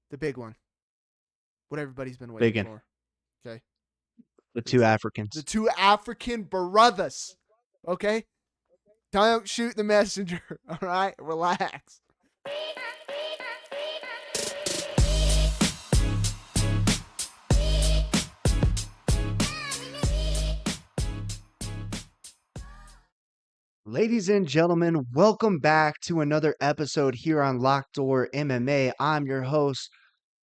The big one. What everybody's been waiting Big one. for. Okay. The two The Africans. two African brothers. Okay? Don't shoot the messenger. All right? Relax. Ladies and gentlemen, welcome back to another episode here on Locked Door MMA.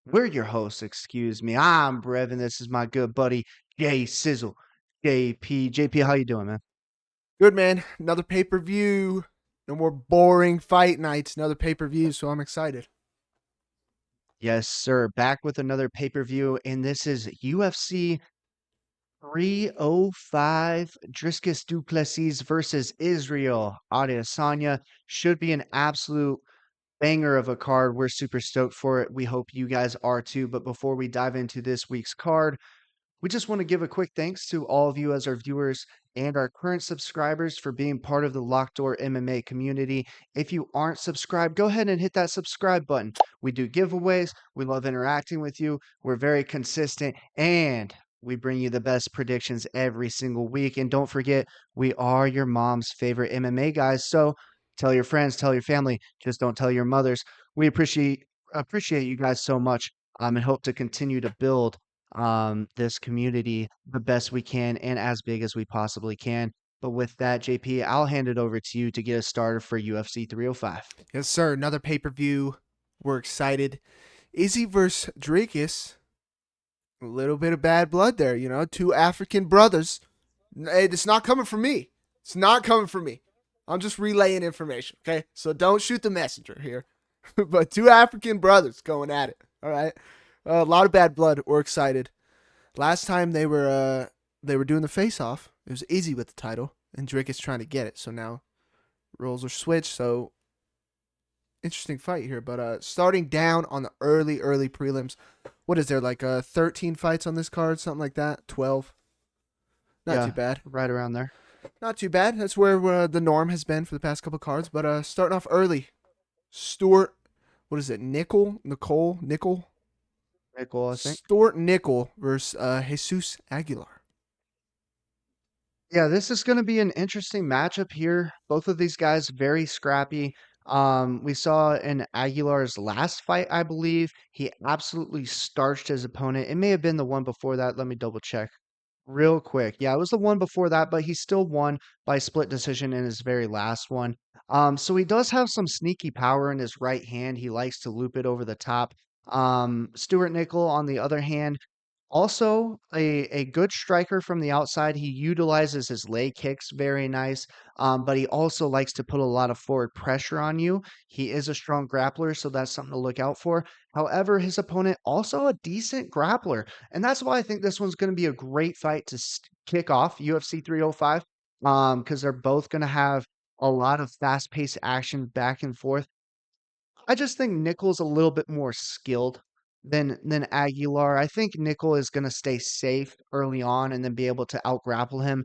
We're your hosts, excuse me. I'm Brevin. This is my good buddy, Jay Sizzle, JP. JP, how you doing, man? Good, man. Another pay-per-view. No more boring fight nights. Another pay-per-view, so I'm excited. Yes, sir. Back with another pay-per-view, and this is UFC 305 Dricus du Plessis versus Israel Adesanya. Should be an absolute banger of a card. We're super stoked for it. We hope you guys are too. But before we dive into this week's card, we just want to give a quick thanks to all of you as our viewers and our current subscribers for being part of the Locked Door MMA community. If you aren't subscribed, go ahead and hit that subscribe button. We do giveaways. We love interacting with you. We're very consistent and we bring you the best predictions every single week. And don't forget, we are your mom's favorite MMA guys. So tell your friends, tell your family, just don't tell your mothers. We appreciate you guys so much, and hope to continue to build this community the best we can and as big as we possibly can. But with that, JP, I'll hand it over to you to get us started for UFC 305. Yes, sir. Another pay-per-view. We're excited. Izzy versus Dricus. A little bit of bad blood there, you know. Two African brothers. It's not coming from me. It's not coming from me. I'm just relaying information, okay? So don't shoot the messenger here. But two African brothers going at it, all right? A lot of bad blood. We're excited. Last time they were doing the face-off, it was Izzy with the title, and Dricus trying to get it. So now roles are switched, so interesting fight here. But starting down on the early prelims, what is there, like 13 fights on this card, something like that? 12? Not too bad. Right around there. Not too bad. That's where the norm has been for the past couple cards. But starting off early, Stuart, what is it, Nicoll, Nicoll, I think. Stuart Nicoll versus Jesus Aguilar. Yeah, this is going to be an interesting matchup here. Both of these guys very scrappy. We saw in Aguilar's last fight, I believe, he absolutely starched his opponent. It may have been the one before that. Let me double check real quick. Yeah, it was the one before that, but he still won by split decision in his very last one. So he does have some sneaky power in his right hand. He likes to loop it over the top. Stuart Nicoll, on the other hand, also a good striker from the outside. He utilizes his leg kicks very nice, but he also likes to put a lot of forward pressure on you. He is a strong grappler, so that's something to look out for. However, his opponent also a decent grappler, and that's why I think this one's going to be a great fight to kick off UFC 305, because they're both going to have a lot of fast-paced action back and forth. I just think Nicoll's a little bit more skilled than Aguilar. I think Nicoll is going to stay safe early on and then be able to out-grapple him.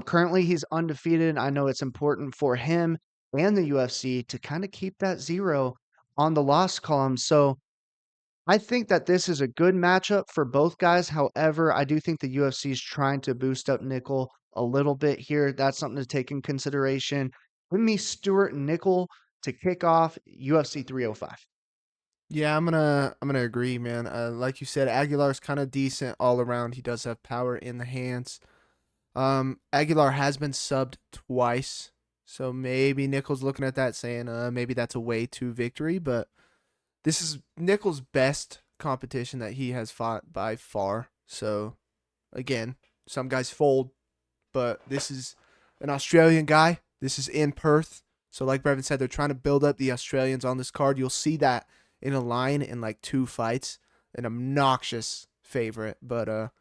Currently, he's undefeated. I know it's important for him and the UFC to kind of keep that zero on the loss column. So I think that this is a good matchup for both guys. However, I do think the UFC is trying to boost up Nicoll a little bit here. That's something to take in consideration. Give me Stuart Nicoll to kick off UFC 305. Yeah, I'm gonna agree, man. Like you said, Aguilar's kind of decent all around. He does have power in the hands. Aguilar has been subbed twice, so maybe Nicoll's looking at that saying, maybe that's a way to victory. But this is Nicoll's best competition that he has fought by far. So again, some guys fold, but this is an Australian guy. This is in Perth. So like Brevin said, they're trying to build up the Australians on this card. You'll see that in a line in like 2 fights. An obnoxious favorite. But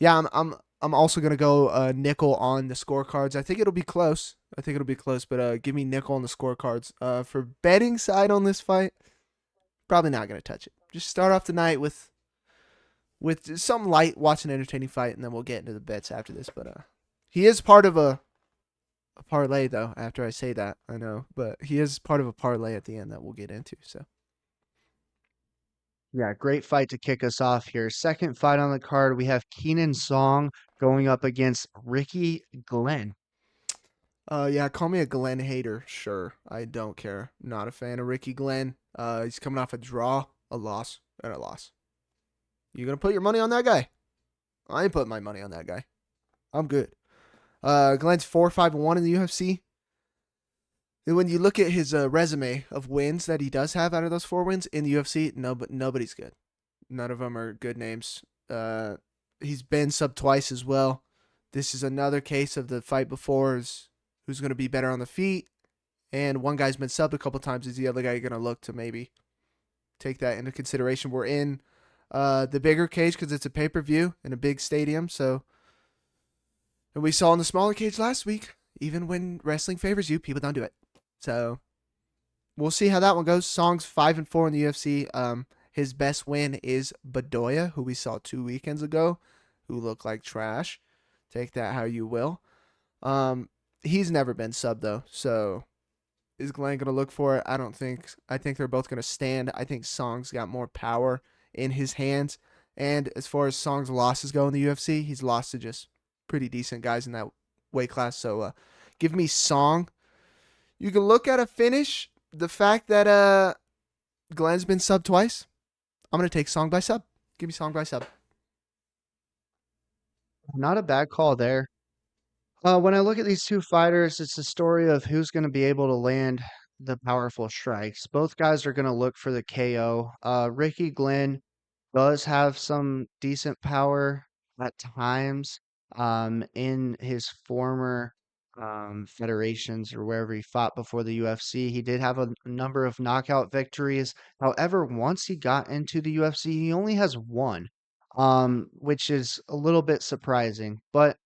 yeah, I'm also gonna go Nicoll on the scorecards. I think it'll be close. But give me Nicoll on the scorecards. For betting side on this fight, probably not gonna touch it. Just start off the night with some light, watch an entertaining fight, and then we'll get into the bets after this. But he is part of a parlay, though. After I say that, I know, but he is part of a parlay at the end that we'll get into. So Yeah, great fight to kick us off here. Second fight on the card, we have Keenan Song going up against Ricky Glenn. Yeah, call me a Glenn hater. Sure, I don't care. Not a fan of Ricky Glenn. He's coming off a draw, a loss, and a loss. You gonna put your money on that guy? I ain't putting my money on that guy. I'm good. Glenn's 4-5-1 in the UFC. And when you look at his resume of wins that he does have out of those 4 wins in the UFC, no, but nobody's good. None of them are good names. He's been sub twice as well. This is another case of the fight before is who's going to be better on the feet. And one guy's been subbed a couple times. Is the other guy going to look to maybe take that into consideration? We're in the bigger cage because it's a pay-per-view in a big stadium. So, and we saw in the smaller cage last week, even when wrestling favors you, people don't do it. So we'll see how that one goes. Song's 5-4 in the UFC. His best win is Bedoya, who we saw 2 weekends ago, who looked like trash. Take that how you will. He's never been subbed though, so is Glenn gonna look for it? I don't think. I think they're both gonna stand. I think Song's got more power in his hands. And as far as Song's losses go in the UFC, he's lost to just pretty decent guys in that weight class. So give me Song. You can look at a finish. The fact that Glenn's been sub twice, I'm gonna take Song by sub. Give me Song by sub. Not a bad call there. When I look at these two fighters, it's a story of who's going to be able to land the powerful strikes. Both guys are going to look for the KO. Ricky Glenn does have some decent power at times in his former federations or wherever he fought before the UFC. He did have a number of knockout victories. However, once he got into the UFC, he only has one, which is a little bit surprising. But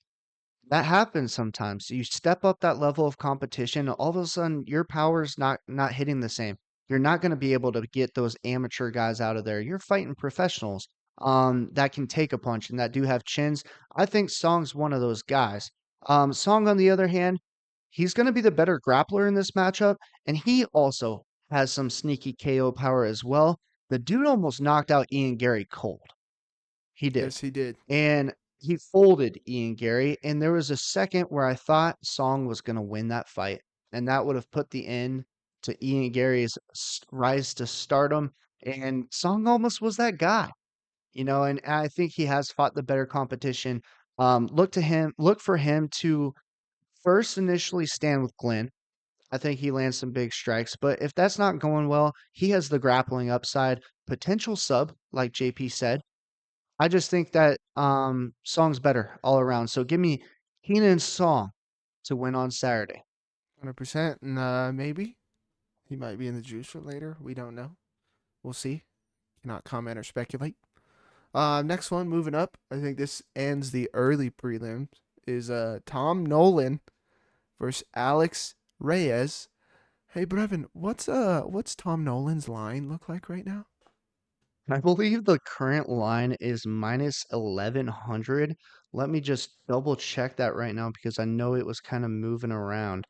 that happens sometimes. You step up that level of competition, all of a sudden your power's not hitting the same. You're not going to be able to get those amateur guys out of there. You're fighting professionals that can take a punch and that do have chins. I think Song's one of those guys. Song, on the other hand, he's going to be the better grappler in this matchup, and he also has some sneaky KO power as well. The dude almost knocked out Ian Gary cold. He did. Yes, he did. And he folded Ian Gary. And there was a second where I thought Song was going to win that fight. And that would have put the end to Ian Gary's rise to stardom. And Song almost was that guy, and I think he has fought the better competition. Look for him to first initially stand with Glenn. I think he lands some big strikes, but if that's not going well, he has the grappling upside, potential sub, like JP said. I just think that Song's better all around. So give me Keenan Song to win on Saturday. 100%. And maybe he might be in the juice for later. We don't know. We'll see. Cannot comment or speculate. Next one, moving up. I think this ends the early prelims. Is Tom Nolan versus Alex Reyes. Hey Brevin, what's Tom Nolan's line look like right now? I believe the current line is minus 1100. Let me just double check that right now because I know it was kind of moving around.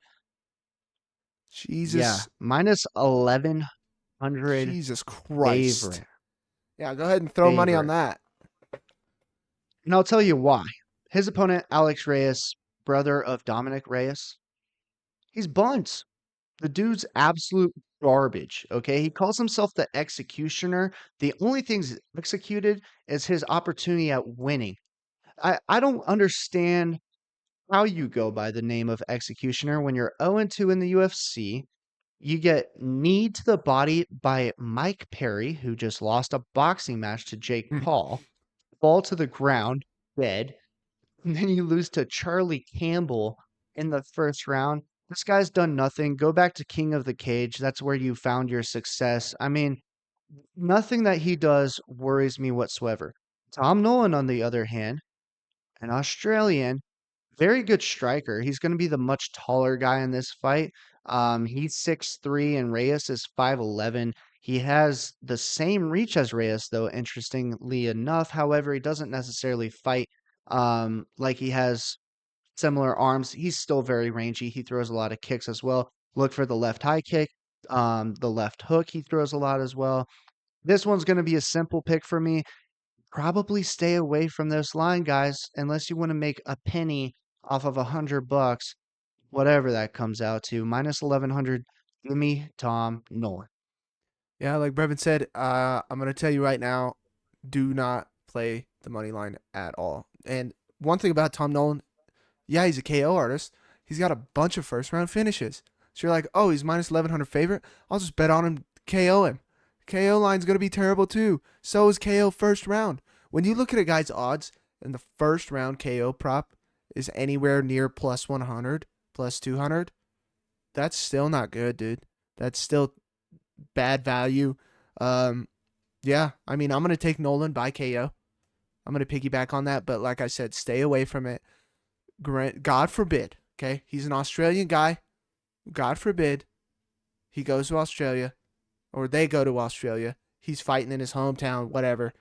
Yeah, Jesus, minus 1100 Jesus Christ. favorite. Yeah, go ahead and throw money on Favorite. that. And I'll tell you why. His opponent, Alex Reyes, brother of Dominic Reyes, he's buns. The dude's absolute garbage, okay? He calls himself the executioner. The only things executed is his opportunity at winning. I don't understand how you go by the name of executioner when you're 0-2 in the UFC. You get knee to the body by Mike Perry, who just lost a boxing match to Jake Paul, fall to the ground, dead, and then you lose to Charlie Campbell in the first round. This guy's done nothing. Go back to King of the Cage. That's where you found your success. I mean, nothing that he does worries me whatsoever. Tom Nolan, on the other hand, an Australian, very good striker. He's going to be the much taller guy in this fight. He's 6'3" and Reyes is 5'11". He has the same reach as Reyes, though, interestingly enough. However, he doesn't necessarily fight like he has similar arms. He's still very rangy. He throws a lot of kicks as well. Look for the left high kick, the left hook. He throws a lot as well. This one's going to be a simple pick for me. Probably stay away from this line, guys, unless you want to make a penny off of $100, whatever that comes out to. Minus 1100. Give me Tom Nolan. Yeah, like Brevin said, I'm gonna tell you right now, do not play the money line at all. And one thing about Tom Nolan, yeah, he's a KO artist. He's got a bunch of first round finishes. So you're like, oh, he's minus 1100 favorite. I'll just bet on him, KO him. KO line's gonna be terrible too. So is KO first round. When you look at a guy's odds and the first round KO prop is anywhere near plus 100, plus 200, that's still not good, dude. That's still bad value. Um, yeah, I mean, I'm gonna take Nolan by KO. I'm gonna piggyback on that, but like I said, stay away from it. God forbid, okay? He's an Australian guy. God forbid he goes to Australia or they go to Australia. He's fighting in his hometown, whatever.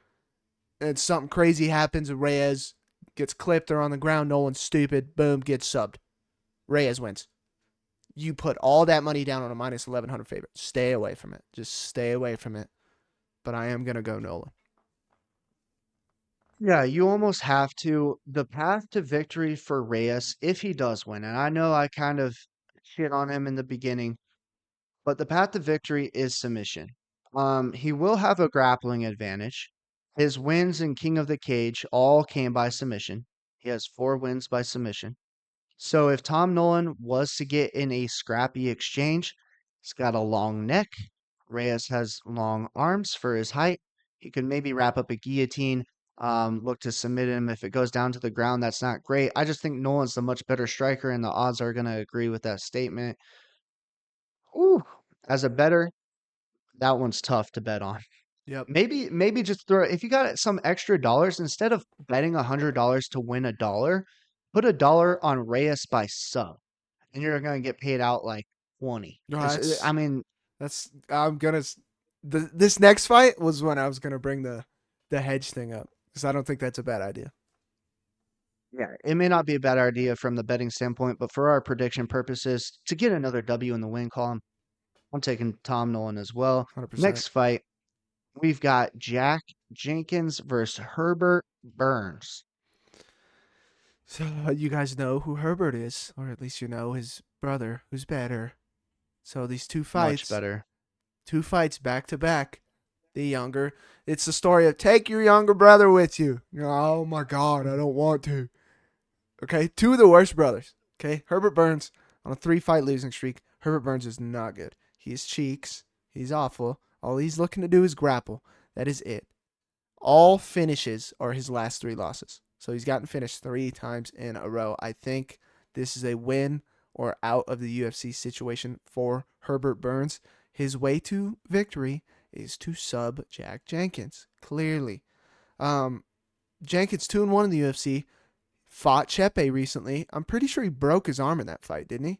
And something crazy happens. Reyes gets clipped. They're on the ground. Nolan's stupid. Boom, gets subbed. Reyes wins. You put all that money down on a minus 1100 favorite. Stay away from it. Just stay away from it. But I am gonna go Nolan. Yeah, you almost have to. The path to victory for Reyes, if he does win, and I know I kind of shit on him in the beginning, but the path to victory is submission. He will have a grappling advantage. His wins in King of the Cage all came by submission. He has 4 wins by submission. So if Tom Nolan was to get in a scrappy exchange, he's got a long neck. Reyes has long arms for his height. He could maybe wrap up a guillotine, look to submit him. If it goes down to the ground, that's not great. I just think Nolan's the much better striker, and the odds are going to agree with that statement. Ooh, as a better, that one's tough to bet on. Yep. Maybe just throw if you got some extra dollars instead of betting $100 to win a dollar, put a dollar on Reyes by sub, and you're gonna get paid out like 20. No, I mean, I'm gonna. This next fight was when I was gonna bring the hedge thing up because I don't think that's a bad idea. yeah, it may not be a bad idea from the betting standpoint, but for our prediction purposes, to get another W in the win column, I'm taking Tom Nolan as well. 100%. Next fight, we've got Jack Jenkins versus Herbert Burns. So you guys know who Herbert is, or at least you know his brother, who's better. So these Much better. two fights back to back. The younger, it's the story of take your younger brother with you. Oh my God, I don't want to. Okay, two of the worst brothers. Okay, Herbert Burns on a 3-fight losing streak. Herbert Burns is not good. He's cheeks. He's awful. All he's looking to do is grapple. That is it. All finishes are his last 3 losses. So he's gotten finished 3 times in a row. I think this is a win or out of the UFC situation for Herbert Burns. His way to victory is to sub Jack Jenkins. Clearly. Jenkins 2-1 in the UFC. Fought Chepe recently. I'm pretty sure he broke his arm in that fight, didn't he?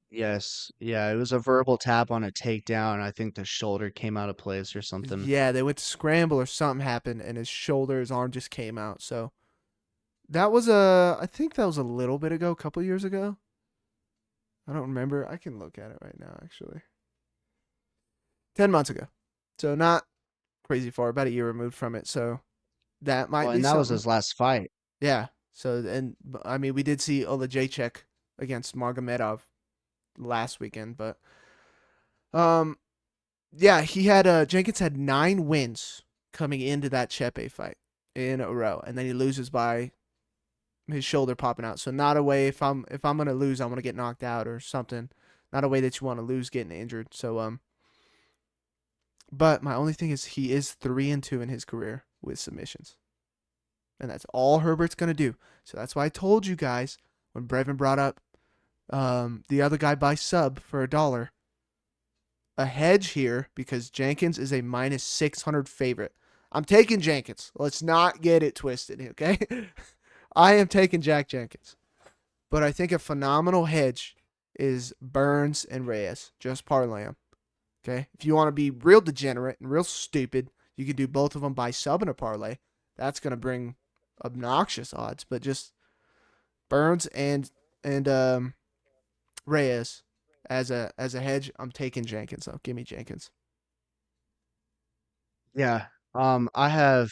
Yes. Yeah, it was a verbal tap on a takedown. I think the shoulder came out of place or something. Yeah, they went to scramble or something happened, and his arm just came out. So that was I think that was a little bit ago, a couple years ago. I don't remember. I can look at it right now, actually. 10 months ago. So not crazy far, about a year removed from it. So that might Well, be and that was something. his last fight. Yeah. So and I mean, we did see Olajaychek against Margomedov last weekend, but um, yeah, he had Jenkins had 9 wins coming into that Chepe fight in a row, and then he loses by his shoulder popping out. So not a way if I'm gonna lose, I'm gonna get knocked out or something. Not a way that you want to lose getting injured. So but my only thing is he is 3-2 in his career with submissions, and that's all Herbert's gonna do. So that's why I told you guys when Brevin brought up the other guy by sub for a dollar, a hedge here because Jenkins is a minus 600 favorite. I'm taking Jenkins. Let's not get it twisted, okay? I am taking Jack Jenkins. But I think a phenomenal hedge is Burns and Reyes. Just parlay them, okay? If you want to be real degenerate and real stupid, you could do both of them by sub and a parlay. That's going to bring obnoxious odds, but just Burns and Reyes as a hedge. I'm taking Jenkins though. Give me Jenkins. Yeah. I have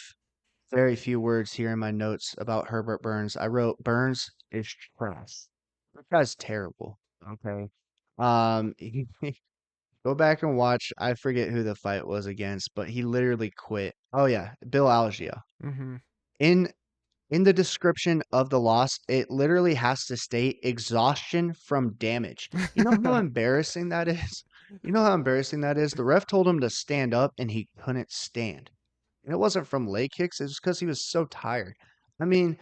very few words here in my notes about Herbert Burns. I wrote Burns is trash. That guy's terrible. Okay. Go back and watch. I forget who the fight was against, but he literally quit. Oh yeah, Bill Algea. Mm-hmm. In in the description of the loss, it literally has to state exhaustion from damage. You know how embarrassing that is? You know how embarrassing that is? The ref told him to stand up and he couldn't stand. And it wasn't from leg kicks, it was because he was so tired. I mean,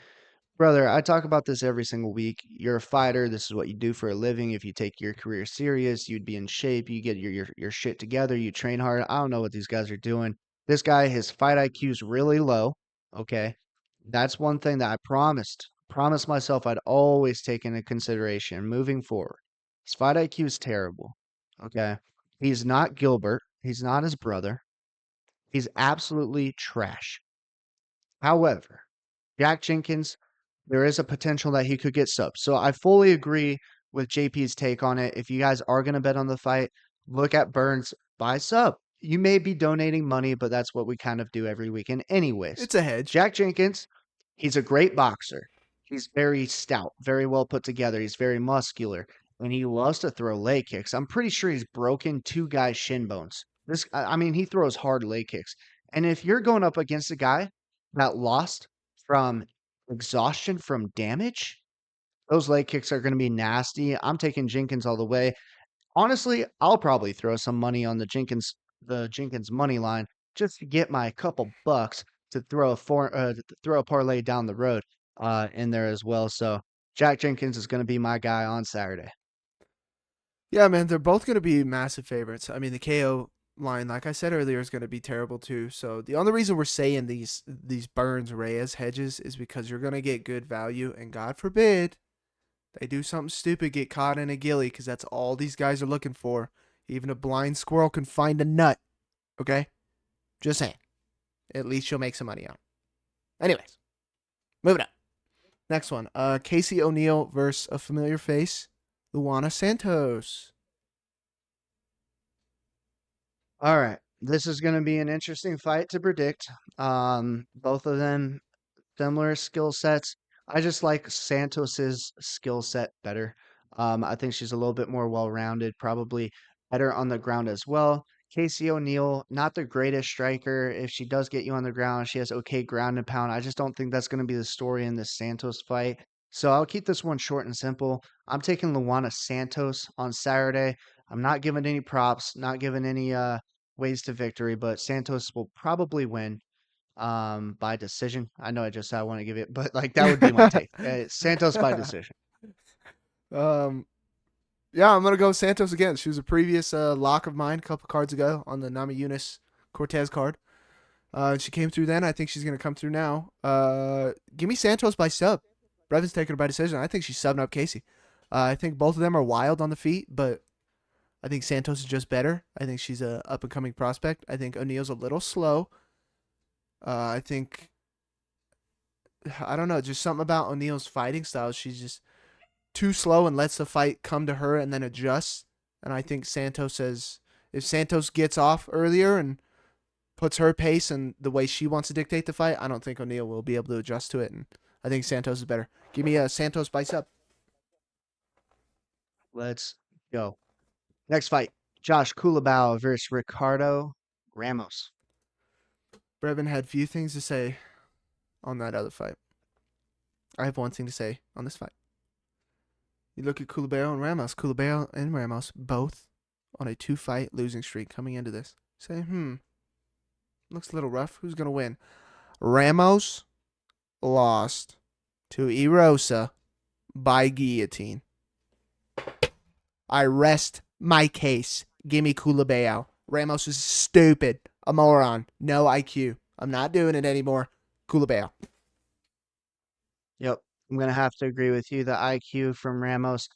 brother, I talk about this every single week. You're a fighter. This is what you do for a living. If you take your career serious, you'd be in shape. You get your shit together. You train hard. I don't know what these guys are doing. This guy, his fight IQ is really low. Okay. That's one thing that I promised myself I'd always take into consideration moving forward. His fight IQ is terrible. Okay. He's not Gilbert. He's not his brother. He's absolutely trash. However, Jack Jenkins, there is a potential that he could get subs. So I fully agree with JP's take on it. If you guys are going to bet on the fight, look at Burns, buy sub. You may be donating money, but that's what we kind of do every weekend, anyways. It's a hedge. Jack Jenkins, he's a great boxer. He's very stout, very well put together. He's very muscular, and he loves to throw leg kicks. I'm pretty sure he's broken two guys' shin bones. I mean, he throws hard leg kicks. And if you're going up against a guy that lost from exhaustion from damage, those leg kicks are going to be nasty. I'm taking Jenkins all the way. Honestly, I'll probably throw some money on the Jenkins money line just to get my couple bucks to throw a parlay down the road in there as well. So Jack Jenkins is going to be my guy on Saturday. Yeah, man, they're both going to be massive favorites. I mean, the KO line, like I said earlier, is going to be terrible too. So the only reason we're saying these Burns Reyes hedges is because you're going to get good value, and God forbid they do something stupid, get caught in a gilly, because that's all these guys are looking for. Even a blind squirrel can find a nut. Okay, just saying. At least you'll make some money on. Anyways, moving on. Next one. Casey Oneill versus a familiar face, Luana Santos. All right. This is going to be an interesting fight to predict. Both of them similar skill sets. I just like Santos's skill set better. I think she's a little bit more well-rounded, probably better on the ground as well. Casey O'Neill, not the greatest striker. If she does get you on the ground, she has okay ground and pound. I just don't think that's going to be the story in this Santos fight. So I'll keep this one short and simple. I'm taking Luana Santos on Saturday. I'm not giving any props, not giving any ways to victory, but Santos will probably win by decision. I know I just said I want to give it, but like that would be my take. Santos by decision. um, yeah, I'm gonna go Santos again. She was a previous lock of mine a couple cards ago on the Nama Yunus Cortez card. She came through then. I think she's gonna come through now. Give me Santos by sub. Brevin's taking her by decision. I think she's subbing up Casey. I think both of them are wild on the feet, but I think Santos is just better. I think she's a up and coming prospect. I think O'Neill's a little slow. I think I don't know, just something about O'Neill's fighting style. She's just too slow and lets the fight come to her and then adjusts. And I think Santos says if Santos gets off earlier and puts her pace and the way she wants to dictate the fight, I don't think Oneill will be able to adjust to it. And I think Santos is better. Give me a Santos bicep. Let's go. Next fight. Josh Culibao versus Ricardo Ramos. Brevin had few things to say on that other fight. I have one thing to say on this fight. You look at Culibao and Ramos. Culibao and Ramos both on a 2-fight losing streak coming into this. Say, looks a little rough. Who's going to win? Ramos lost to Erosa by guillotine. I rest my case. Gimme Culibao. Ramos is stupid. A moron. No IQ. I'm not doing it anymore. Culibao. Yep. I'm going to have to agree with you. The IQ from Ramos,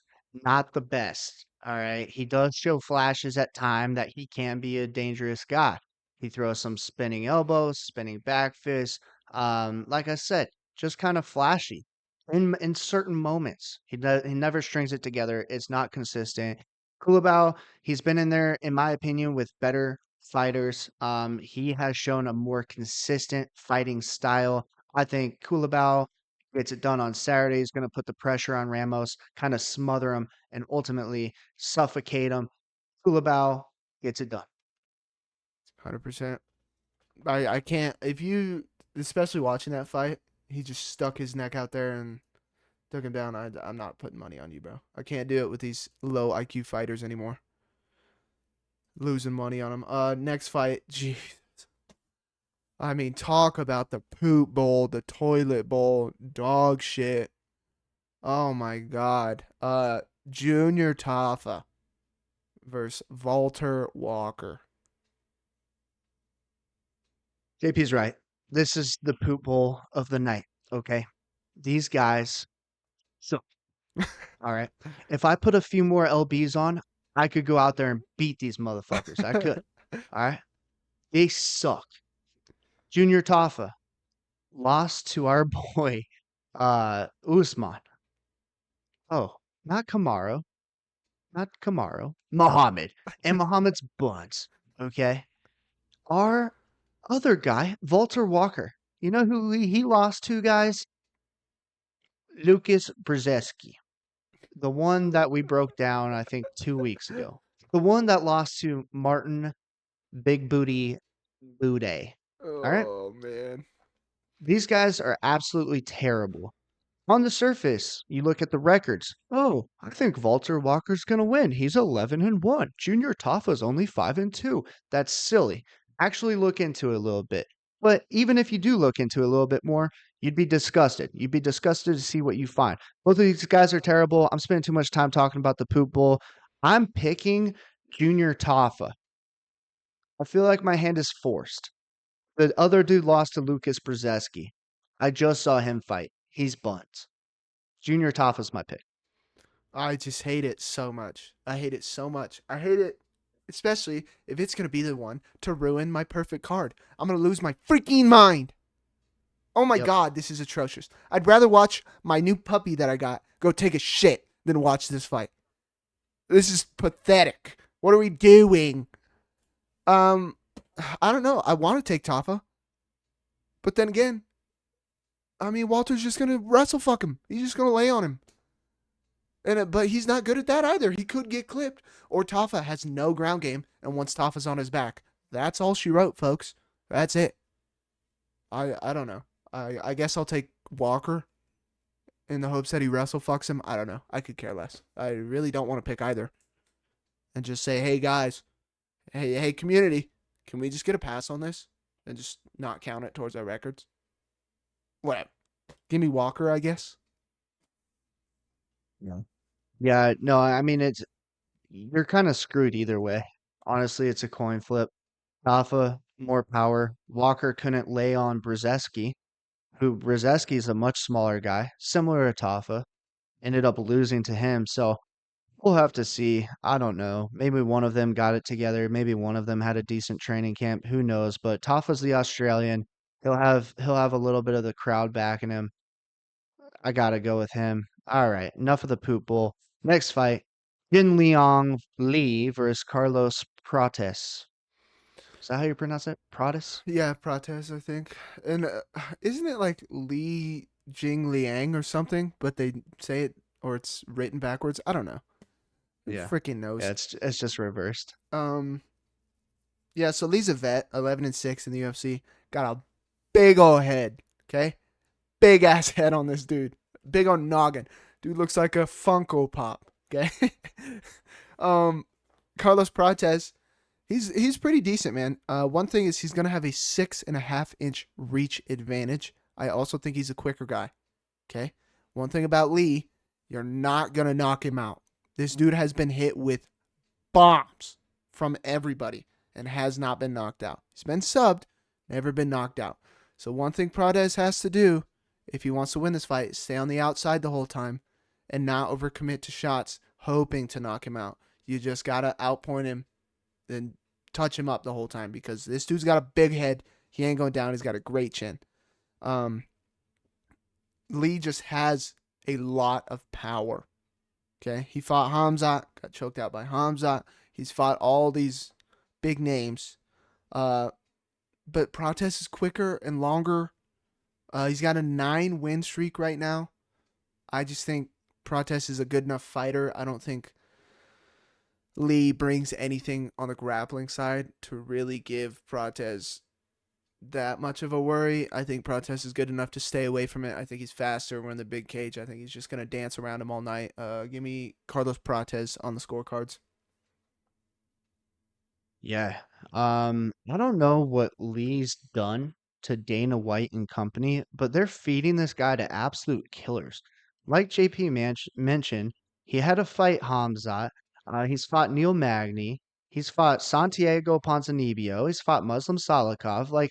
not the best. All right. He does show flashes at time that he can be a dangerous guy. He throws some spinning elbows, spinning back fists. Like I said, just kind of flashy in certain moments. He never strings it together. It's not consistent. Culibao, he's been in there, in my opinion, with better fighters. He has shown a more consistent fighting style. I think Culibao gets it done on Saturday. He's going to put the pressure on Ramos, kind of smother him, and ultimately suffocate him. Culibao gets it done. 100%. I can't if you especially watching that fight, he just stuck his neck out there and took him down. I'm not putting money on you, bro. I can't do it with these low IQ fighters anymore. Losing money on them. Next fight, gee. I mean, talk about the poop bowl, the toilet bowl, dog shit. Oh my god. Junior Tafa versus Walter Walker. JP's right. This is the poop bowl of the night. Okay. These guys. So, all right. If I put a few more LBs on, I could go out there and beat these motherfuckers. I could. All right. They suck. Junior Tafa lost to our boy, Usman. Oh, not Kamaro. Not Kamaro. Muhammad. And Muhammad's buns. Okay. Our other guy, Walter Walker. You know who he lost to, guys? Lucas Brzeski. The one that we broke down, I think, 2 weeks ago. The one that lost to Martin Big Booty Boudet. All right. Oh man. These guys are absolutely terrible. On the surface, you look at the records. Oh, I think Walter Walker's going to win. He's 11-1. Junior Tafa's only 5-2. That's silly. Actually look into it a little bit. But even if you do look into it a little bit more, you'd be disgusted. You'd be disgusted to see what you find. Both of these guys are terrible. I'm spending too much time talking about the poop bowl. I'm picking Junior Tafa. I feel like my hand is forced. The other dude lost to Lucas Brzeski. I just saw him fight. He's buns. Junior Tafa's my pick. I just hate it so much. I hate it so much. I hate it, especially if it's gonna be the one to ruin my perfect card. I'm gonna lose my freaking mind. Oh my Yep. god, this is atrocious. I'd rather watch my new puppy that I got go take a shit than watch this fight. This is pathetic. What are we doing? Um, I don't know. I want to take Tafa, but then again, I mean, Walter's just gonna wrestle fuck him. He's just gonna lay on him. But he's not good at that either. He could get clipped, or Tafa has no ground game, and once Tafa's on his back, that's all she wrote, folks. That's it. I don't know. I guess I'll take Walker in the hopes that he wrestle fucks him. I don't know. I could care less. I really don't want to pick either, and just say, hey guys, hey community, can we just get a pass on this and just not count it towards our records? Whatever. Give me Walker, I guess. Yeah. Yeah, no, I mean you're kind of screwed either way. Honestly, it's a coin flip. Tafa, more power. Walker couldn't lay on Brzeski, who Brzeski's a much smaller guy, similar to Tafa. Ended up losing to him, so we'll have to see. I don't know. Maybe one of them got it together. Maybe one of them had a decent training camp. Who knows? But Tafa's the Australian. He'll have a little bit of the crowd backing him. I gotta go with him. All right, enough of the poop bowl. Next fight, Jin Leong Lee versus Carlos Prates. Is that how you pronounce it? Prates? Yeah, Prates, I think. And isn't it like Li Jing Liang or something? But they say it or it's written backwards. I don't know. Who Yeah. freaking Yeah, knows? it's just reversed. Um, yeah. So Lee's a vet, 11-6 in the UFC. Got a big old head. Okay, big ass head on this dude. Big on noggin. Dude looks like a Funko Pop. Okay. um, Carlos Prates. He's pretty decent, man. One thing is he's gonna have a 6.5-inch reach advantage. I also think he's a quicker guy. Okay. One thing about Lee, you're not gonna knock him out. This dude has been hit with bombs from everybody and has not been knocked out. He's been subbed, never been knocked out. So one thing Prates has to do if he wants to win this fight is stay on the outside the whole time and not overcommit to shots, hoping to knock him out. You just gotta outpoint him and touch him up the whole time because this dude's got a big head. He ain't going down. He's got a great chin. Lee just has a lot of power. Okay, he fought Hamzat, got choked out by Hamzat. He's fought all these big names. Uh, but Prates is quicker and longer. He's got a 9 win streak right now. I just think Prates is a good enough fighter. I don't think Lee brings anything on the grappling side to really give Prates that much of a worry. I think Prates is good enough to stay away from it. I think he's faster. We're in the big cage. I think he's just going to dance around him all night. Give me Carlos Prates on the scorecards. Yeah. I don't know what Lee's done to Dana White and company, but they're feeding this guy to absolute killers. Like JP mentioned, he had to fight Hamzat. He's fought Neil Magny. He's fought Santiago Ponzinibbio. He's fought Muslim Salikov. Like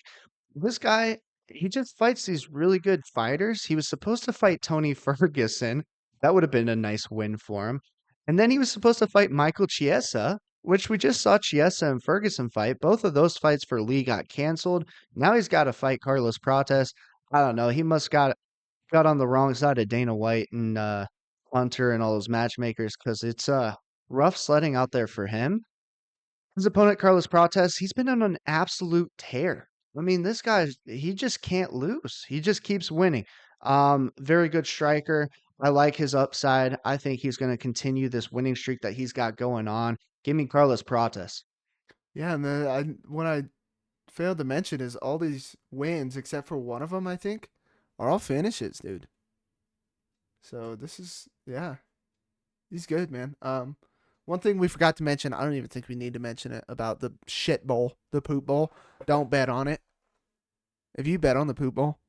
this guy, he just fights these really good fighters. He was supposed to fight Tony Ferguson. That would have been a nice win for him. And then he was supposed to fight Michael Chiesa, which we just saw Chiesa and Ferguson fight. Both of those fights for Lee got canceled. Now he's got to fight Carlos Prates. I don't know. He must got on the wrong side of Dana White and Hunter and all those matchmakers because it's rough sledding out there for him. His opponent Carlos Prates, he's been on an absolute tear. I mean, this guy, he just can't lose. He just keeps winning. Very good striker. I like his upside. I think he's going to continue this winning streak that he's got going on. Give me Carlos Prates. Yeah, and what I failed to mention is all these wins, except for one of them, I think, are all finishes, dude. So this is, yeah, he's good, man. One thing we forgot to mention, I don't even think we need to mention it, about the shit bowl, the poop bowl. Don't bet on it. If you bet on the poop bowl,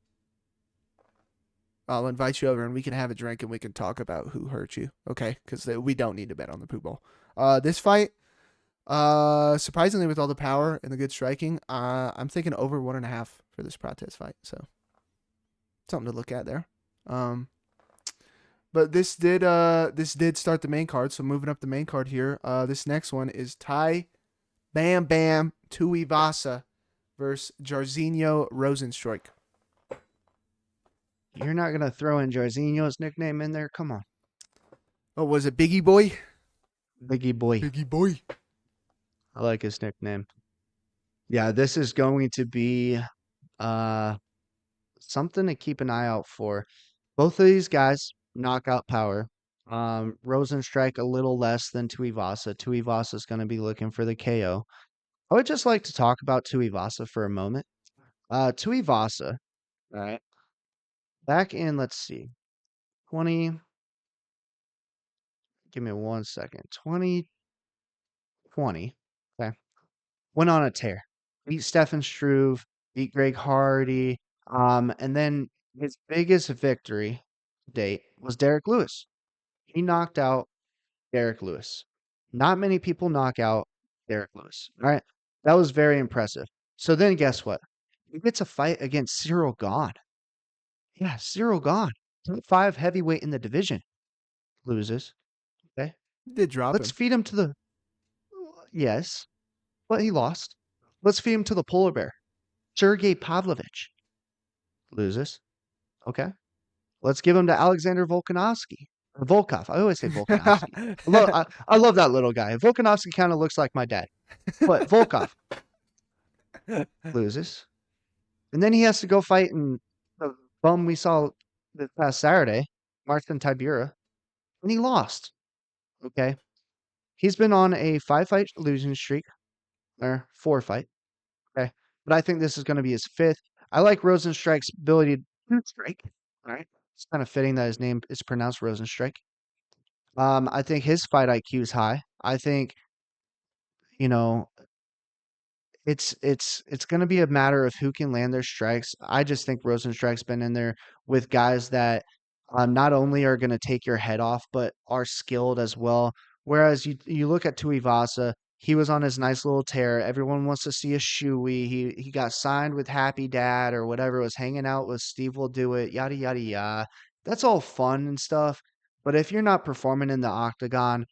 I'll invite you over and we can have a drink and we can talk about who hurt you. Okay, because we don't need to bet on the poop bowl. This fight, surprisingly, with all the power and the good striking, I'm thinking over 1.5 for this Prates fight. So something to look at there. But this did start the main card. So moving up the main card here, this next one is Ty Bam Bam Tuivasa versus Jairzinho Rozenstruik. You're not going to throw in Jairzinho's nickname in there? Come on. Oh, was it Biggie Boy? Biggie boy. Biggie Boy. I like his nickname. Yeah, this is going to be uh something to keep an eye out for. Both of these guys, knockout power. Rozenstruik a little less than Tuivasa. Tuivasa is going to be looking for the KO. I would just like to talk about Tuivasa for a moment. Tuivasa, all right, back in, let's see, 20, give me 1 second, 2020, okay, went on a tear. Beat Stefan Struve, beat Greg Hardy, and then his biggest victory to date was Derek Lewis. He knocked out Derek Lewis. Not many people knock out Derek Lewis. All right. That was very impressive. So then guess what? He gets a fight against Cyril Gahn. Yeah, Cyril Gahn. Top 5 heavyweight in the division. Loses. Okay. Did drop Let's him. feed him to the yes, but he lost. Let's feed him to the polar bear. Sergey Pavlovich. Loses. Okay. Let's give him to Alexander Volkanovski. Or Volkov. I always say Volkanovski. I love that little guy. Volkanovski kind of looks like my dad. But Volkov loses. And then he has to go fight in the bum we saw this past Saturday, Martin Tibura, and he lost. Okay. He's been on a 5 fight losing streak, or 4 fight. Okay. But I think this is going to be his 5th. I like Rozenstruik's ability to strike. All right. It's kind of fitting that his name is pronounced Rozenstruik. I think his fight IQ is high. I think, you know, it's gonna be a matter of who can land their strikes. I just think Rozenstruik's been in there with guys that not only are gonna take your head off, but are skilled as well. Whereas you look at Tuivasa, he was on his nice little tear. Everyone wants to see a shoey. He got signed with Happy Dad or whatever, was hanging out with Steve Will Do It, yada yada yada. That's all fun and stuff. But if you're not performing in the octagon,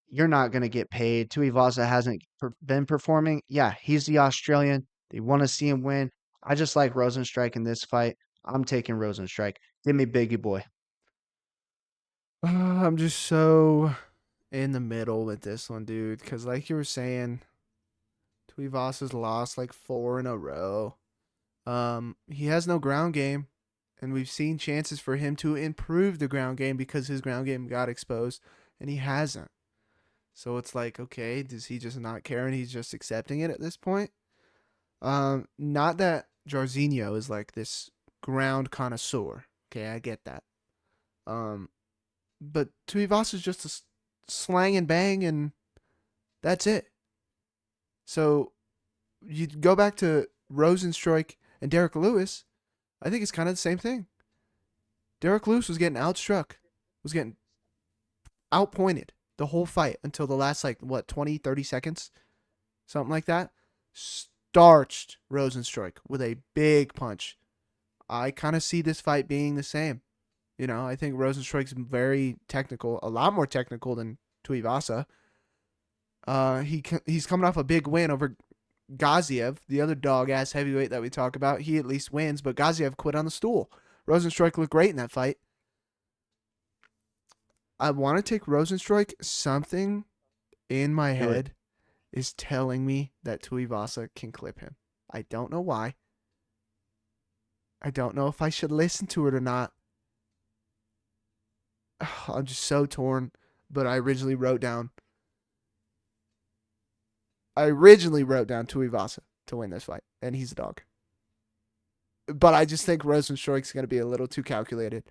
you're not going to get paid. Tuivasa hasn't been performing. Yeah, he's the Australian. They want to see him win. I just like Rozenstruik in this fight. I'm taking Rozenstruik. Give me Biggie Boy. I'm just so in the middle with this one, dude. Because like you were saying, Tuivasa's lost like 4 in a row. He has no ground game, and we've seen chances for him to improve the ground game because his ground game got exposed, and he hasn't. So it's like, okay, does he just not care and he's just accepting it at this point? Not that Jarzinho is like this ground connoisseur. Okay, I get that. Um, but Tuivasa is just a slang and bang, and that's it. So you go back to Rozenstruik and Derek Lewis. I think it's kind of the same thing. Derek Lewis was getting outstruck, was getting outpointed the whole fight until the last, like, what, 20, 30 seconds? Something like that. Starched Rozenstruik with a big punch. I kind of see this fight being the same. You know, I think Rozenstruik's very technical, a lot more technical than Tuivasa. He's coming off a big win over Gaziev, the other dog ass heavyweight that we talk about. He at least wins, but Gaziev quit on the stool. Rozenstruik looked great in that fight. I want to take Rozenstruik. Something in my Do it. head is telling me that Tuivasa can clip him. I don't know why. I don't know if I should listen to it or not. I'm just so torn. But I originally wrote down Tuivasa to win this fight, and he's a dog. But I just think Rozenstruik's going to be a little too calculated.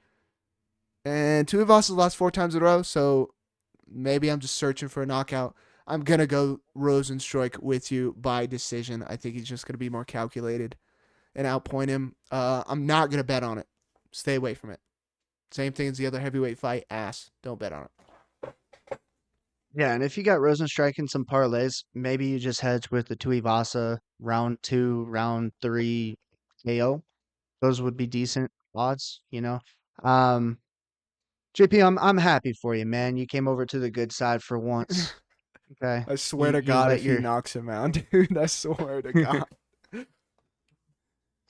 And Tuivasa lost 4 times in a row, so maybe I'm just searching for a knockout. I'm going to go Rozenstruik with you by decision. I think he's just going to be more calculated and outpoint him. I'm not going to bet on it. Stay away from it. Same thing as the other heavyweight fight. Ass. Don't bet on it. Yeah, and if you got Rozenstruik in some parlays, maybe you just hedge with the Tuivasa round 2, round 3 KO. Those would be decent odds, you know. Um, JP, I'm happy for you, man. You came over to the good side for once. Okay. I swear You to you God let if he your knocks him out, dude. I swear to God.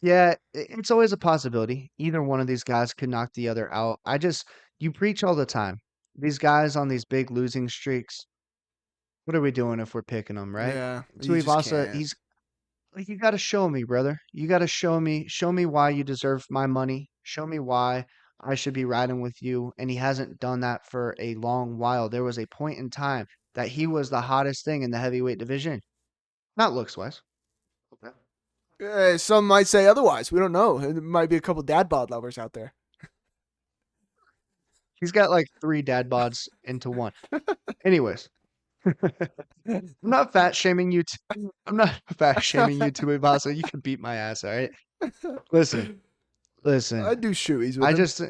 Yeah, it's always a possibility. Either one of these guys could knock the other out. You preach all the time. These guys on these big losing streaks, what are we doing if we're picking them, right? Yeah, you just Tuivasa, can't. he's like, you got to show me, brother. You got to show me why you deserve my money. Show me why I should be riding with you. And he hasn't done that for a long while. There was a point in time that he was the hottest thing in the heavyweight division, not looks wise. Okay. Some might say otherwise. We don't know. There might be a couple dad bod lovers out there. He's got like 3 dad bods into one. Anyways, I'm not fat shaming you. I'm not fat shaming you, Tuivasa. You can beat my ass, all right? Listen, listen. I'd do shoeies with I him. just,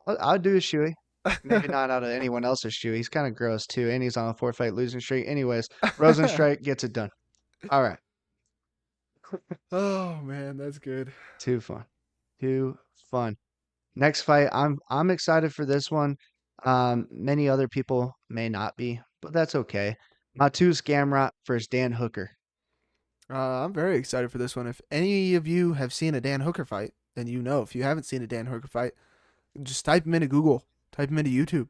I'll do a shoey. Maybe not out of anyone else's shoe. He's kind of gross too, and he's on a 4-fight losing streak. Anyways, Rozenstruik gets it done. All right, Oh man, that's good. too fun, too fun. Next fight, I'm excited for this one. Many other people may not be, but that's okay. Mateusz Gamrot versus Dan Hooker. I'm very excited for this one. If any of you have seen a Dan Hooker fight, then you know. If you haven't seen a Dan Hooker fight, just type him into Google, type him into YouTube.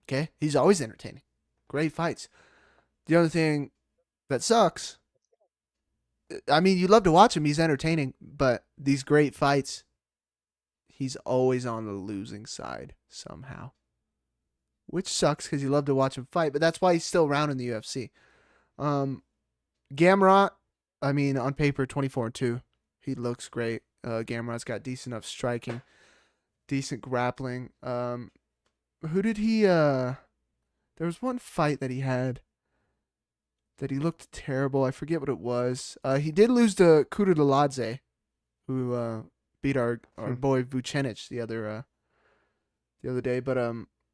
Okay, he's always entertaining. Great fights. The other thing that sucks, I mean, you love to watch him. He's entertaining, but these great fights, he's always on the losing side somehow, which sucks because you love to watch him fight. But that's why he's still around in the UFC. Um, Gamrot, I mean, on paper, 24-2. He looks great. Gamrot's got decent enough striking, decent grappling. Who did he? There was one fight that he had that he looked terrible. I forget what it was. He did lose to Kurudeladze, who beat our boy Vucenic the other day, but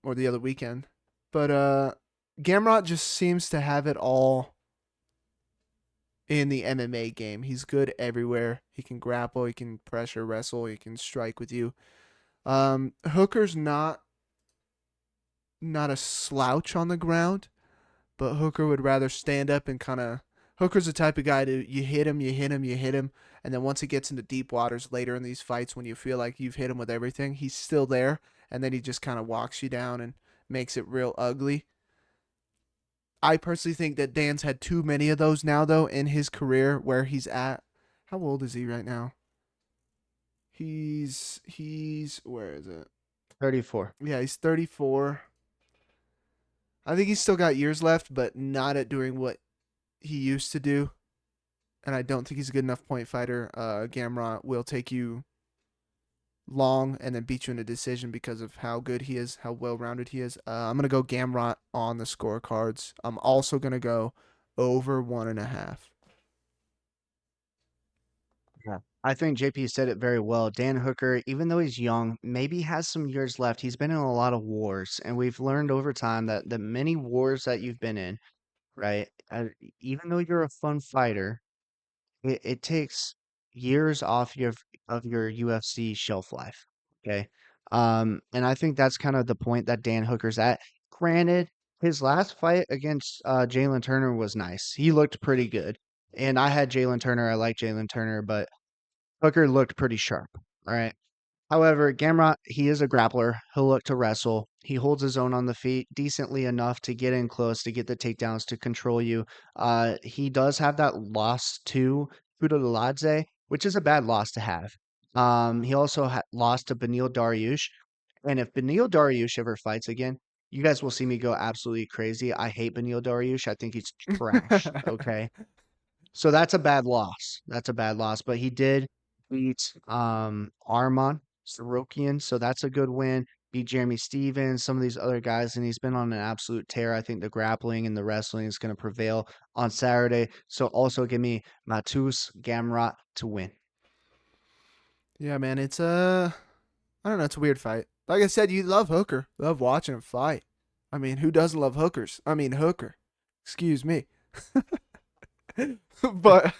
or the other weekend. But Gamrot just seems to have it all in the MMA game. He's good everywhere. He can grapple, he can pressure wrestle, he can strike with you. Hooker's not a slouch on the ground, but Hooker would rather stand up and kind of. Hooker's the type of guy to you hit him, and then once he gets into deep waters later in these fights, when you feel like you've hit him with everything, he's still there, and then he just kind of walks you down and makes it real ugly. I personally think that Dan's had too many of those now, though, in his career where he's at. How old is he right now? He's where is it? 34. Yeah, he's 34. I think he's still got years left, but not at doing what he used to do. And I don't think he's a good enough point fighter. Gamrot will take you long and then beat you in a decision because of how good he is, how well rounded he is. I'm gonna go Gamrot on the scorecards. I'm also gonna go over 1.5. Yeah. I think JP said it very well. Dan Hooker, even though he's young, maybe has some years left. He's been in a lot of wars, and we've learned over time that the many wars that you've been in, right? Even though you're a fun fighter, it takes years off your UFC shelf life. Okay. And I think that's kind of the point that Dan Hooker's at. Granted, his last fight against Jalen Turner was nice. He looked pretty good. And I had Jalen Turner. I like Jalen Turner, but Hooker looked pretty sharp. All right. However, Gamrot, he is a grappler. He'll look to wrestle. He holds his own on the feet decently enough to get in close, to get the takedowns, to control you. He does have that loss to Kudaladze, which is a bad loss to have. He also lost to Beneil Dariush. And if Beneil Dariush ever fights again, you guys will see me go absolutely crazy. I hate Beneil Dariush. I think he's trash. Okay. So that's a bad loss. That's a bad loss. But he did beat Arman Sorokian, so that's a good win. Beat Jeremy Stevens, some of these other guys, and he's been on an absolute tear. I think the grappling and the wrestling is going to prevail on Saturday. So also give me Matus Gamrot to win. Yeah, man, it's I don't know, it's a weird fight. Like I said, you love Hooker, love watching him fight. I mean, who doesn't love hookers? I mean, Hooker. Excuse me. But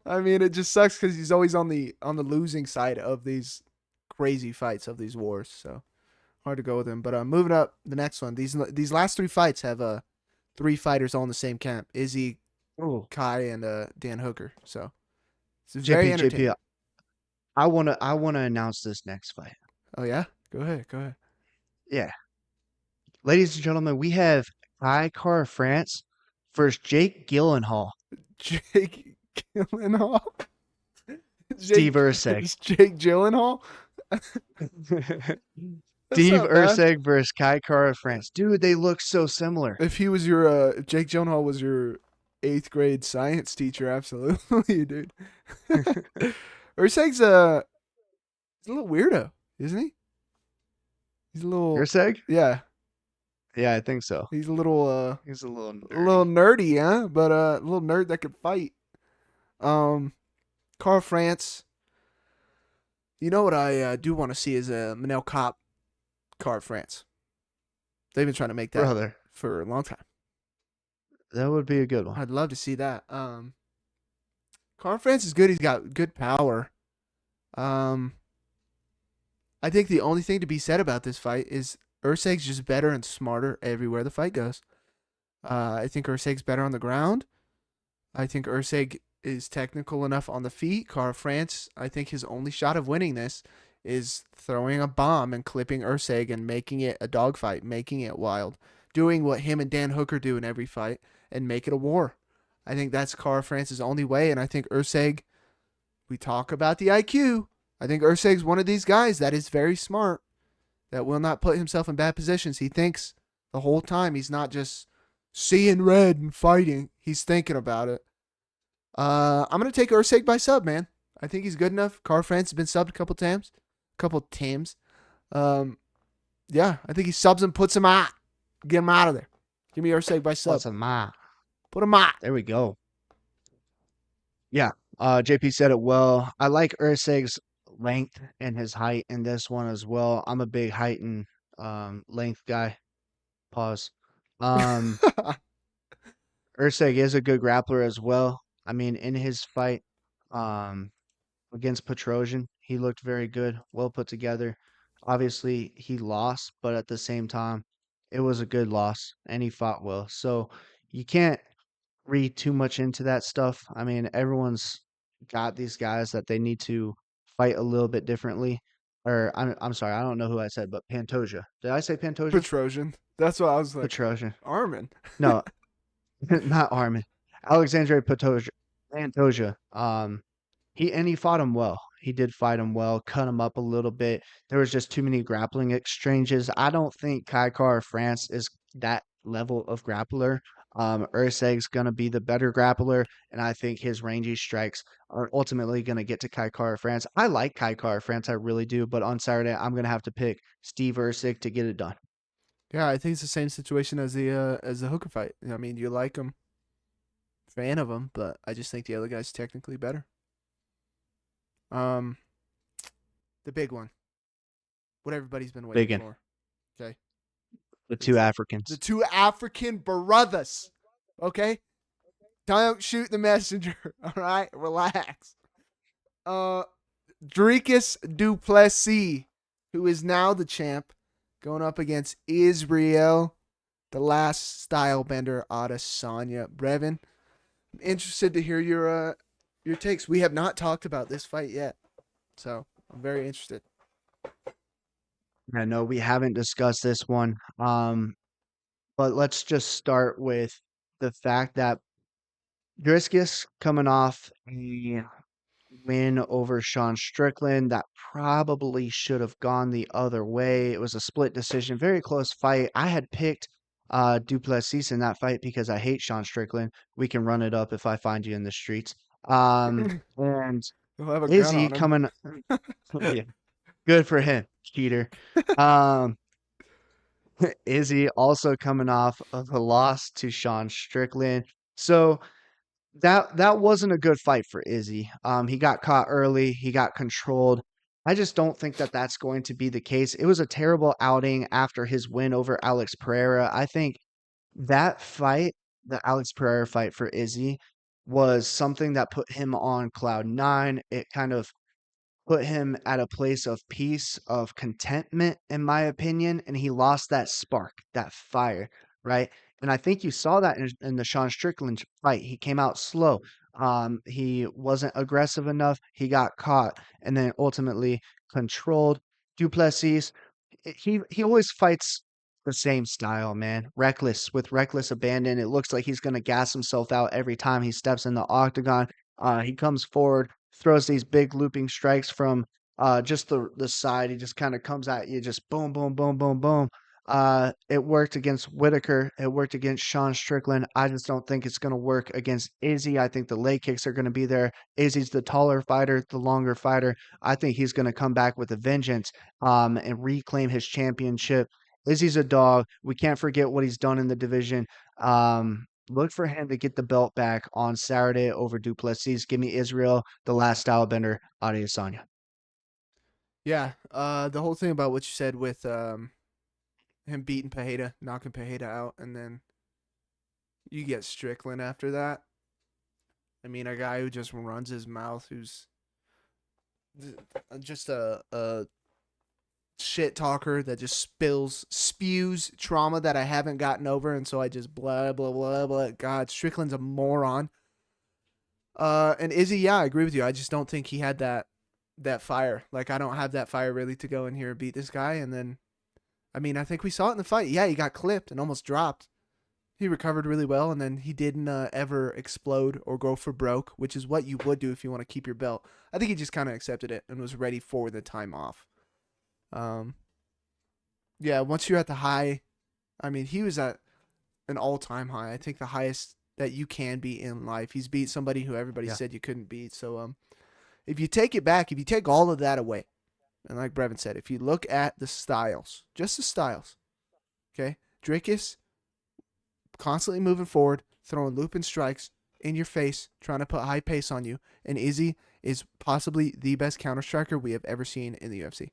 I mean, it just sucks because he's always on the losing side of these crazy fights of these wars. So hard to go with him. But moving up, the next one. These last three fights have three fighters all in the same camp: Izzy, Oh, Kai, and Dan Hooker. So it's very JP, entertaining. I wanna announce this next fight. Oh yeah, go ahead, go ahead. Yeah, ladies and gentlemen, we have Kai Car France versus Jake Gyllenhaal. Jake Gyllenhaal. Steve Jake Erceg. is Jake Gyllenhaal. That's Steve not bad. Erceg versus Kai Kara France. Dude, they look so similar. If he was your if Jake Gyllenhaal was your eighth grade science teacher, absolutely, dude. Urseg's he's a little weirdo, isn't he? He's a little Erceg? yeah. Yeah, I think so. He's He's a little a little nerdy. nerdy, huh? But a little nerd that could fight. Um, Carl France. You know what I do want to see is a Manel Cop Carl France. They've been trying to make that Brother, for a long time. that would be a good one. I'd love to see that. Carl France is good. He's got good power. Um, I think the only thing to be said about this fight is Erceg's just better and smarter everywhere the fight goes. I think Erceg's better on the ground. I think Erceg is technical enough on the feet. Carl France, I think his only shot of winning this is throwing a bomb and clipping Erceg and making it a dogfight, making it wild, doing what him and Dan Hooker do in every fight and make it a war. I think that's Carl France's only way, and I think Erceg, we talk about the IQ. I think Erceg's one of these guys that is very smart, that will not put himself in bad positions. He thinks the whole time. He's not just seeing red and fighting. He's thinking about it. I'm gonna take Erceg by sub, man. I think he's good enough. Carl France has been subbed a couple times. Couple teams. Um, yeah, I think he subs him, puts him out. Get him out of there. Give me Erceg by sub. What's a ma? Put him out. There we go. Yeah, JP said it well. I like Erceg's length and his height in this one as well. I'm a big height and length guy. Pause. Um, Erceg is a good grappler as well. I mean, in his fight, um, against Petrosian. He looked very good, well put together. Obviously, he lost, but at the same time, it was a good loss, and he fought well. So you can't read too much into that stuff. I mean, everyone's got these guys that they need to fight a little bit differently. Or I'm sorry, I don't know who I said, but Pantoja. Did I say Pantoja? Petrosian. That's what I was like. Petrosian. Armin. No, not Armin. Alexandre Pantoja. He fought him well. He did fight him well, cut him up a little bit. There was just too many grappling exchanges. I don't think Kai France is that level of grappler. Erceg's gonna be the better grappler, and I think his rangy strikes are ultimately gonna get to Kai France. I like Kai France, I really do, but on Saturday I'm gonna have to pick Steve Erceg to get it done. Yeah, I think it's the same situation as the Hooker fight. I mean, you like him, fan of him, but I just think the other guy's technically better. Um, the big one, what everybody's been waiting Big in for. Okay, the two it's the Africans. two African brothers. Okay, don't shoot the messenger. All right, relax. Uh, Dricus du Plessis, who is now the champ, going up against Israel, the last style bender, Adesanya. Brevin, I'm interested to hear your takes. We have not talked about this fight yet, so I'm very interested. I know we haven't discussed this one. But let's just start with the fact that Driscus coming off a win over Sean Strickland that probably should have gone the other way. It was a split decision, very close fight. I had picked Duplessis in that fight because I hate Sean Strickland. We can run it up if I find you in the streets. And He'll have a gun Izzy on him. coming, yeah, good for him, cheater. Um, Izzy also coming off of a loss to Sean Strickland. So that wasn't a good fight for Izzy. He got caught early. He got controlled. I just don't think that that's going to be the case. It was a terrible outing after his win over Alex Pereira. I think that fight, the Alex Pereira fight for Izzy, was something that put him on cloud nine. It kind of put him at a place of peace, of contentment, in my opinion, and he lost that spark, that fire, right? And I think you saw that in the Sean Strickland fight. He came out slow. He wasn't aggressive enough. He got caught, and then ultimately controlled. Duplessis, he always fights the same style, man. Reckless with reckless abandon. It looks like he's gonna gas himself out every time he steps in the octagon. He comes forward, throws these big looping strikes from just the side. He just kind of comes at you, just boom, boom, boom, boom, boom. It worked against Whitaker. It worked against Sean Strickland. I just don't think it's going to work against Izzy. I think the leg kicks are going to be there. Izzy's the taller fighter, the longer fighter. I think he's going to come back with a vengeance and reclaim his championship. Izzy's a dog. We can't forget what he's done in the division. Look for him to get the belt back on Saturday over Duplessis. Give me Israel, the last stylebender, Adesanya. Yeah, the whole thing about what you said with him beating Pajeda, knocking Pajeda out, and then you get Strickland after that. I mean, a guy who just runs his mouth, who's just a shit talker that just spews trauma that I haven't gotten over, and so I just blah blah blah blah. God, Strickland's a moron. And Izzy, yeah, I agree with you. I just don't think he had that fire. Like, I don't have that fire really to go in here and beat this guy. And then, I mean, I think we saw it in the fight. Yeah, he got clipped and almost dropped. He recovered really well, and then he didn't ever explode or go for broke, which is what you would do if you want to keep your belt. I think he just kind of accepted it and was ready for the time off. Um, yeah, once you're at the high, I mean, he was at an all-time high. I think the highest that you can be in life. He's beat somebody who everybody Yeah. said you couldn't beat. So if you take it back, if you take all of that away, and like Brevin said, if you look at the styles, just the styles, okay, Dricus constantly moving forward, throwing looping strikes in your face, trying to put high pace on you, and Izzy is possibly the best counter striker we have ever seen in the UFC.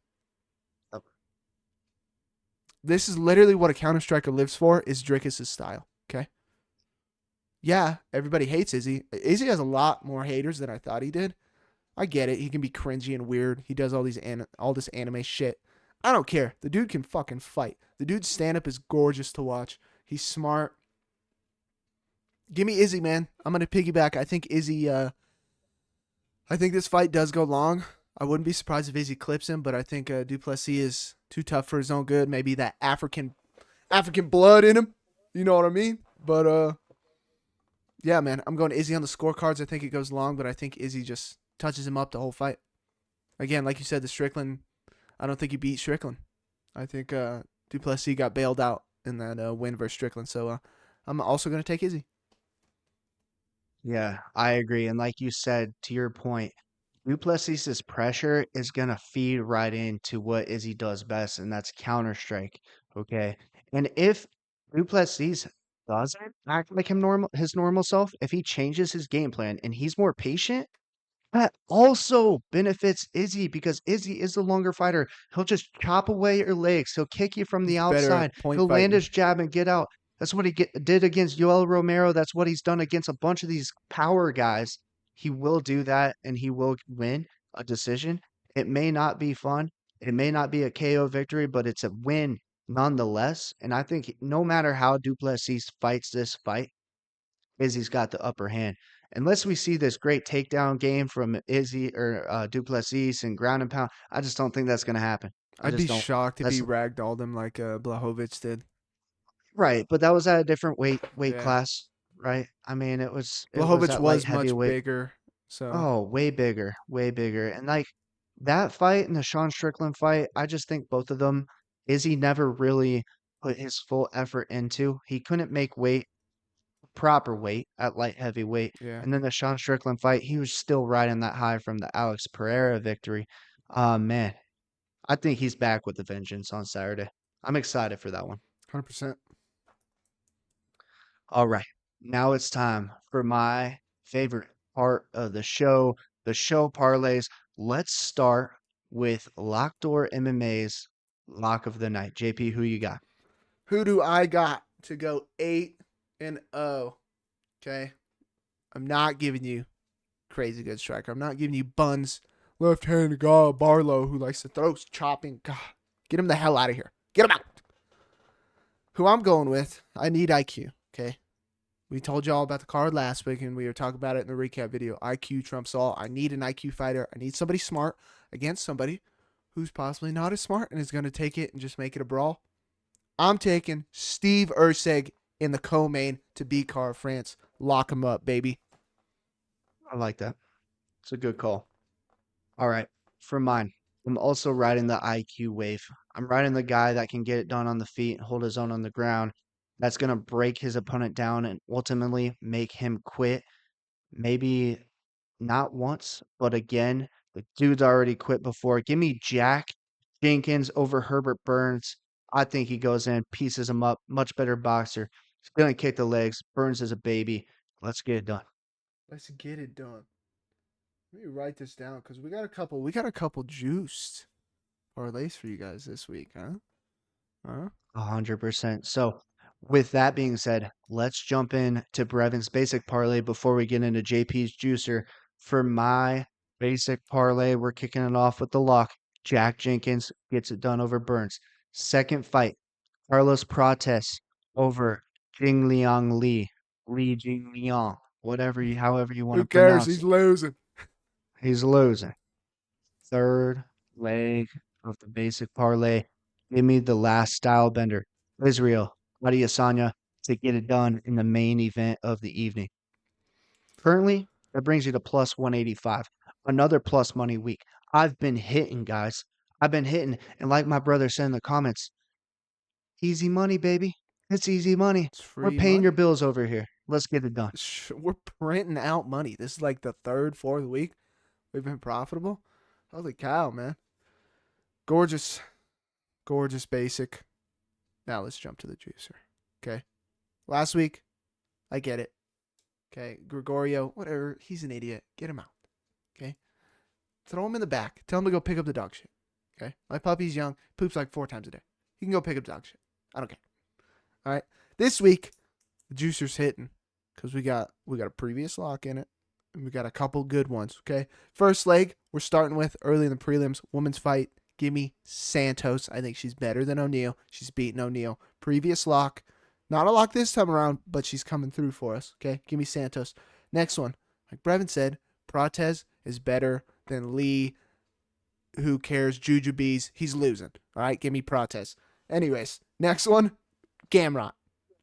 This is literally what a counter striker lives for, is Dricus' style, okay? Yeah, everybody hates Izzy. Izzy has a lot more haters than I thought he did. I get it. He can be cringy and weird. He does all this anime shit. I don't care. The dude can fucking fight. The dude's stand up is gorgeous to watch. He's smart. Give me Izzy, man. I'm gonna piggyback. I think Izzy. I think this fight does go long. I wouldn't be surprised if Izzy clips him, but I think Duplessis is too tough for his own good. Maybe that African blood in him. You know what I mean? But Yeah, man. I'm going Izzy on the scorecards. I think it goes long, but I think Izzy just touches him up the whole fight. Again, like you said, the Strickland, I don't think he beat Strickland. I think Duplessis got bailed out in that win versus Strickland. So I'm also going to take Izzy. Yeah, I agree. And like you said, to your point, Duplessis's pressure is gonna feed right into what Izzy does best, and that's counter strike. Okay. And if Duplessis doesn't act like his normal self, if he changes his game plan and he's more patient, that also benefits Izzy because Izzy is the longer fighter. He'll just chop away your legs. He'll kick you from the He's better outside. at point He'll land fighting. his jab and get out. That's what did against Yoel Romero. That's what he's done against a bunch of these power guys. He will do that and he will win a decision. It may not be fun. It may not be a KO victory, but it's a win nonetheless. And I think no matter how Duplessis fights this fight, Izzy's got the upper hand. Unless we see this great takedown game from Izzy or Duplessis and ground and pound, I just don't think that's going to happen. I I'd just be don't. shocked if he That's ragdolled him like Blachowicz did. right, but that was at a different weight Yeah. class, right? I mean, it was Blachowicz at light was much heavyweight. bigger. So, Oh, way bigger, and like that fight and the Sean Strickland fight, I just think both of them, Izzy never really put his full effort into. He couldn't make weight proper weight at light heavyweight. yeah, And then the Sean Strickland fight, he was still riding that high from the Alex Pereira victory. Man, I think he's back with the vengeance on Saturday. I'm excited for that one. 100%. All right. Now it's time for my favorite part of the show parlays. Let's start with Lockdoor MMA's lock of the night. JP, who you got? Who do I got to go 8-0? Okay. I'm not giving you crazy good striker. I'm not giving you Buns, left-handed guy, Barlow, who likes to throw chopping. God, get him the hell out of here. Get him out. Who I'm going with, I need IQ. Okay. We told y'all about the card last week, and we were talking about it in the recap video. IQ trumps all. I need an IQ fighter. I need somebody smart against somebody who's possibly not as smart and is going to take it and just make it a brawl. I'm taking Steve Erceg in the co-main to beat Car France. Lock him up, baby. I like that. It's a good call. All right. For mine, I'm also riding the IQ wave. I'm riding the guy that can get it done on the feet, hold his own on the ground. That's going to break his opponent down and ultimately make him quit. Maybe not once, but again, the dude's already quit before. Give me Jack Jenkins over Herbert Burns. I think he goes in, pieces him up. Much better boxer. He's going to kick the legs. Burns is a baby. Let's get it done. Let's get it done. Let me write this down because we got a couple juiced parlays for you guys this week, huh? Huh? 100%. So, with that being said, let's jump in to Brevin's basic parlay before we get into JP's juicer. For my basic parlay, we're kicking it off with the lock. Jack Jenkins gets it done over Burns. Second fight, Carlos Prates over Jingliang Li. Li Jingliang. However you want Who to cares? pronounce He's it. losing. He's losing. Third leg of the basic parlay. Give me the last style bender. Israel, Adesanya to get it done in the main event of the evening. Currently, that brings you to plus 185. Another plus money week. I've been hitting, guys. I've been hitting. And like my brother said in the comments, easy money, baby. It's easy money. It's We're free paying your money. bills over here. Let's get it done. We're printing out money. This is like the third, fourth week we've been profitable. Holy cow, man. Gorgeous, gorgeous basic. Now let's jump to the juicer. Okay. Last week, I get it. Okay. Gregorio, whatever. He's an idiot. Get him out. Okay. Throw him in the back. Tell him to go pick up the dog shit. Okay. My puppy's young. Poops like 4 times a day. He can go pick up dog shit. I don't care. All right. This week, the juicer's hitting because we got a previous lock in it. And we got a couple good ones. Okay. First leg, we're starting with early in the prelims. Women's fight. Give me Santos. I think she's better than Oneill. She's beating Oneill. Previous lock. Not a lock this time around, but she's coming through for us. Okay. Give me Santos. Next one. Like Brevin said, Prates is better than Lee. Who cares? Jujubes. He's losing. All right. Give me Prates. Anyways, next one. Gamrot.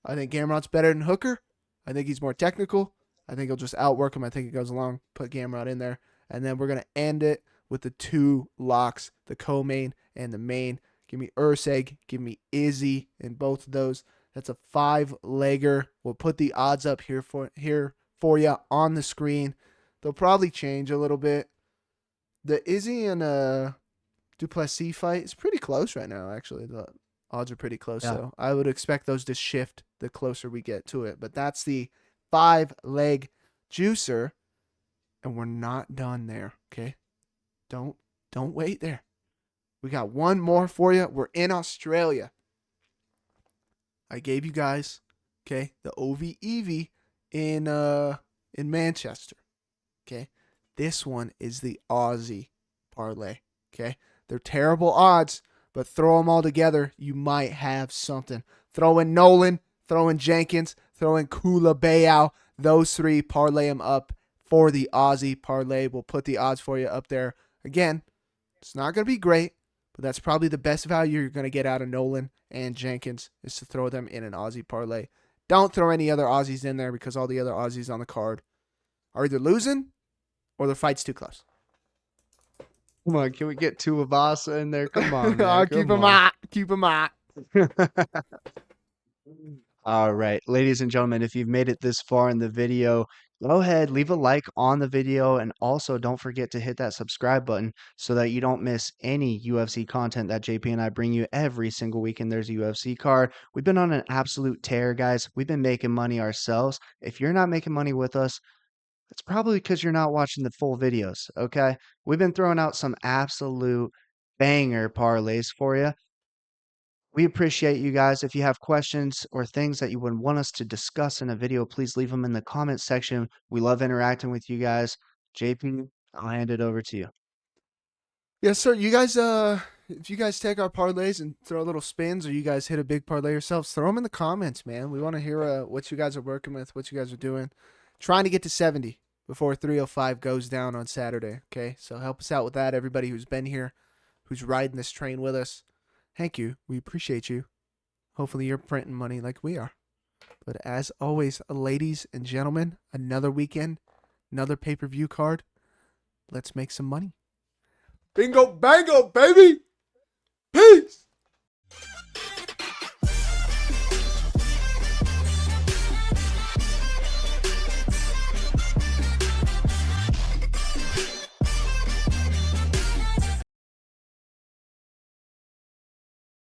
I think Gamrot's better than Hooker. I think he's more technical. I think he'll just outwork him. I think it goes along. Put Gamrot in there. And then we're going to end it with the 2 locks, the co-main and the main. Give me Erceg. Give me Izzy in both of those. That's a 5-legger. We'll put the odds up here for you on the screen. They'll probably change a little bit. The Izzy and Duplessis fight is pretty close right now, actually. The odds are pretty close, so I would expect those to shift the closer we get to it. But that's the 5-leg juicer, and we're not done there, okay? Don't wait there. We got one more for you. We're in Australia. I gave you guys, okay, the OVEV in Manchester, okay? This one is the Aussie parlay, okay? They're terrible odds, but throw them all together, you might have something. Throw in Nolan, throw in Jenkins, throw in Culibao. Those 3, parlay them up for the Aussie parlay. We'll put the odds for you up there. Again, it's not going to be great, but that's probably the best value you're going to get out of Nolan and Jenkins is to throw them in an Aussie parlay. Don't throw any other Aussies in there because all the other Aussies on the card are either losing or the fight's too close. Come on, can we get Tuivasa in there? Come on, man. Keep them out. Keep them out. All right, ladies and gentlemen, if you've made it this far in the video, go ahead, leave a like on the video, and also don't forget to hit that subscribe button so that you don't miss any UFC content that JP and I bring you every single weekend. There's a UFC card. We've been on an absolute tear, guys. We've been making money ourselves. If you're not making money with us, it's probably because you're not watching the full videos, okay? We've been throwing out some absolute banger parlays for you. We appreciate you guys. If you have questions or things that you would want us to discuss in a video, please leave them in the comment section. We love interacting with you guys. JP, I'll hand it over to you. Yes, sir. You guys, if you guys take our parlays and throw little spins, or you guys hit a big parlay yourselves, throw them in the comments, man. We want to hear what you guys are working with, what you guys are doing. Trying to get to 70 before 305 goes down on Saturday. Okay, so help us out with that. Everybody who's been here, who's riding this train with us, thank you. We appreciate you. Hopefully you're printing money like we are. But as always, ladies and gentlemen, another weekend, another pay-per-view card. Let's make some money. Bingo, bango, baby. Peace.